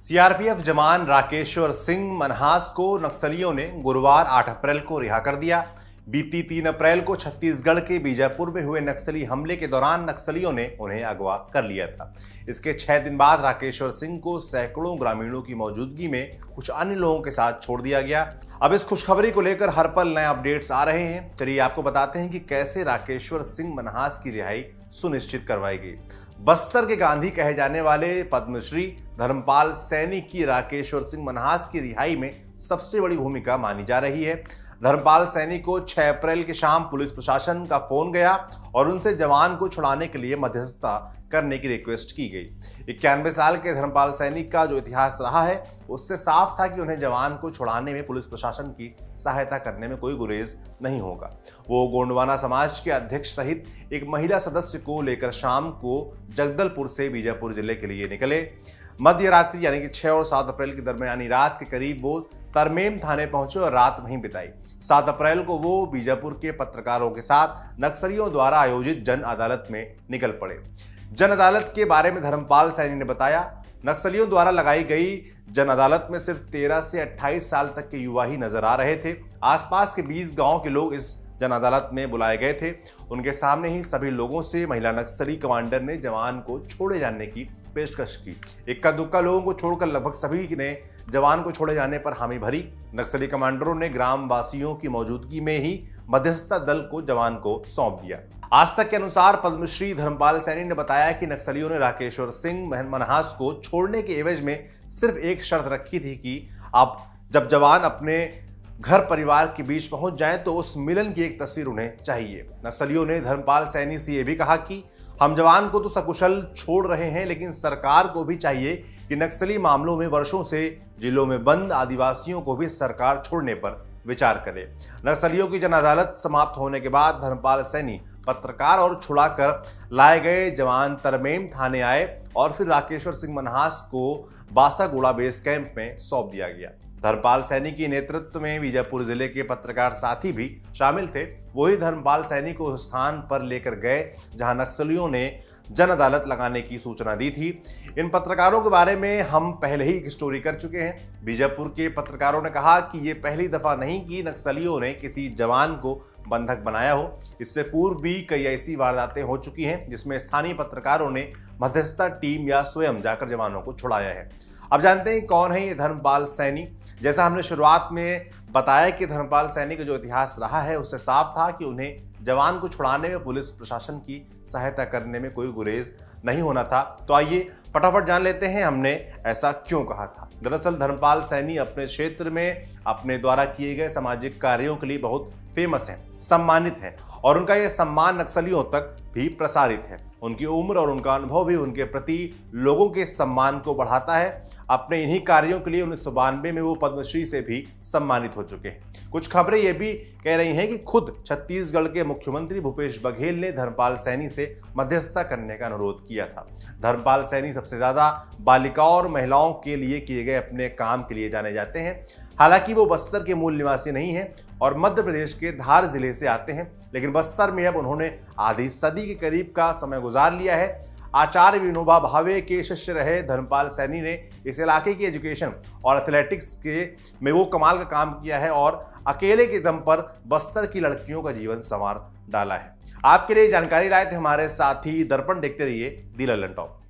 CRPF जवान राकेश्वर सिंह मनहास को नक्सलियों ने गुरुवार 8 अप्रैल को रिहा कर दिया। बीती 3 अप्रैल को छत्तीसगढ़ के बीजापुर में हुए नक्सली हमले के दौरान नक्सलियों ने उन्हें अगवा कर लिया था। इसके 6 दिन बाद राकेश्वर सिंह को सैकड़ों ग्रामीणों की मौजूदगी में कुछ अन्य लोगों के साथ छोड़ दिया गया। अब इस खुशखबरी को लेकर हर पल नए अपडेट्स आ रहे हैं। चलिए आपको बताते हैं कि कैसे राकेश्वर सिंह मनहास की रिहाई सुनिश्चित करवाई गई। बस्तर के गांधी कहे जाने वाले पद्मश्री धर्मपाल सैनी की राकेश्वर सिंह मनहास की रिहाई में सबसे बड़ी भूमिका मानी जा रही है। धर्मपाल सैनी को 6 अप्रैल की शाम पुलिस प्रशासन का फोन गया और उनसे जवान को छुड़ाने के लिए मध्यस्थता करने की रिक्वेस्ट की गई। 91 साल के धर्मपाल सैनी का जो इतिहास रहा है उससे साफ था कि उन्हें जवान को छुड़ाने में पुलिस प्रशासन की सहायता करने में कोई गुरेज नहीं होगा। वो गोंडवाना समाज के अध्यक्ष सहित एक महिला सदस्य को लेकर शाम को जगदलपुर से बीजापुर जिले के लिए निकले। मध्य रात्रि यानी कि 6 और 7 अप्रैल की दरमियानी रात के करीब वो तरमेम थाने पहुंचे और रात वहीं बिताई। 7 अप्रैल को वो बीजापुर के पत्रकारों के साथ नक्सलियों द्वारा आयोजित जन अदालत में निकल पड़े। जन अदालत के बारे में धर्मपाल सैनी ने बताया, नक्सलियों द्वारा लगाई गई जन अदालत में सिर्फ 13 से 28 साल तक के युवा ही नजर आ रहे थे। आसपास के 20 गांव के लोग इस जन अदालत में बुलाए गए थे। उनके सामने ही सभी लोगों से महिला नक्सली कमांडर ने जवान को छोड़े जाने की पेशकश की। इक्का दुक्का लोगों को छोड़कर लगभग सभी ने जवान को छोड़े जाने पर हामी भरी। नक्सली कमांडरों ने ग्राम वासियों की मौजूदगी में ही मध्यस्थता दल को जवान को सौंप दिया। आज तक के अनुसार पद्मश्री धर्मपाल सैनी ने बताया कि नक्सलियों ने राकेश्वर सिंह मनहास को छोड़ने के एवज में सिर्फ एक शर्त रखी थी कि अब जब जवान अपने घर परिवार के बीच पहुंच जाएं तो उस मिलन की एक तस्वीर उन्हें चाहिए। नक्सलियों ने धर्मपाल सैनी से यह भी कहा कि हम जवान को तो सकुशल छोड़ रहे हैं, लेकिन सरकार को भी चाहिए कि नक्सली मामलों में वर्षों से जिलों में बंद आदिवासियों को भी सरकार छोड़ने पर विचार करे। नक्सलियों की जन अदालत समाप्त होने के बाद धर्मपाल सैनी पत्रकार और छुड़ाकर लाए गए जवान तरमेम थाने आए और फिर राकेश्वर सिंह मनहास को बासागुड़ा बेस कैंप में सौंप दिया गया। धर्मपाल सैनी के नेतृत्व में बीजापुर जिले के पत्रकार साथी भी शामिल थे। वही धर्मपाल सैनी को उस स्थान पर लेकर गए जहां नक्सलियों ने जन अदालत लगाने की सूचना दी थी। इन पत्रकारों के बारे में हम पहले ही एक स्टोरी कर चुके हैं। बीजापुर के पत्रकारों ने कहा कि ये पहली दफा नहीं कि नक्सलियों ने किसी जवान को बंधक बनाया हो। इससे पूर्व भी कई ऐसी वारदातें हो चुकी हैं जिसमें स्थानीय पत्रकारों ने मध्यस्थता टीम या स्वयं जाकर जवानों को छुड़ाया है। अब जानते हैं कौन है ये धर्मपाल सैनी। जैसा हमने शुरुआत में बताया कि धर्मपाल सैनी का जो इतिहास रहा है उससे साफ था कि उन्हें जवान को छुड़ाने में पुलिस प्रशासन की सहायता करने में कोई गुरेज नहीं होना था। तो आइए फटाफट जान लेते हैं हमने ऐसा क्यों कहा था। दरअसल धर्मपाल सैनी अपने क्षेत्र में अपने द्वारा किए गए सामाजिक कार्यों के लिए बहुत फेमस हैं, सम्मानित हैं और उनका यह सम्मान नक्सलियों तक भी प्रसारित है। उनकी उम्र और उनका अनुभव भी उनके प्रति लोगों के सम्मान को बढ़ाता है। अपने इन्हीं कार्यों के लिए 1992 में वो पद्मश्री से भी सम्मानित हो चुके हैं। कुछ खबरें ये भी कह रही हैं कि खुद छत्तीसगढ़ के मुख्यमंत्री भूपेश बघेल ने धर्मपाल सैनी से मध्यस्थता करने का अनुरोध किया था। धर्मपाल सैनी सबसे ज्यादा बालिकाओं और महिलाओं के लिए किए गए अपने काम के लिए जाने जाते हैं। हालांकि वो बस्तर के मूल निवासी नहीं हैं और मध्य प्रदेश के धार जिले से आते हैं, लेकिन बस्तर में अब उन्होंने आधी सदी के करीब का समय गुजार लिया है। आचार्य विनोबा भावे के शिष्य रहे धर्मपाल सैनी ने इस इलाके की एजुकेशन और एथलेटिक्स के में वो कमाल का काम किया है और अकेले के दम पर बस्तर की लड़कियों का जीवन संवार डाला है। आपके लिए जानकारी लाए थे हमारे साथी दर्पण। देखते रहिए दी लल्लन टॉप।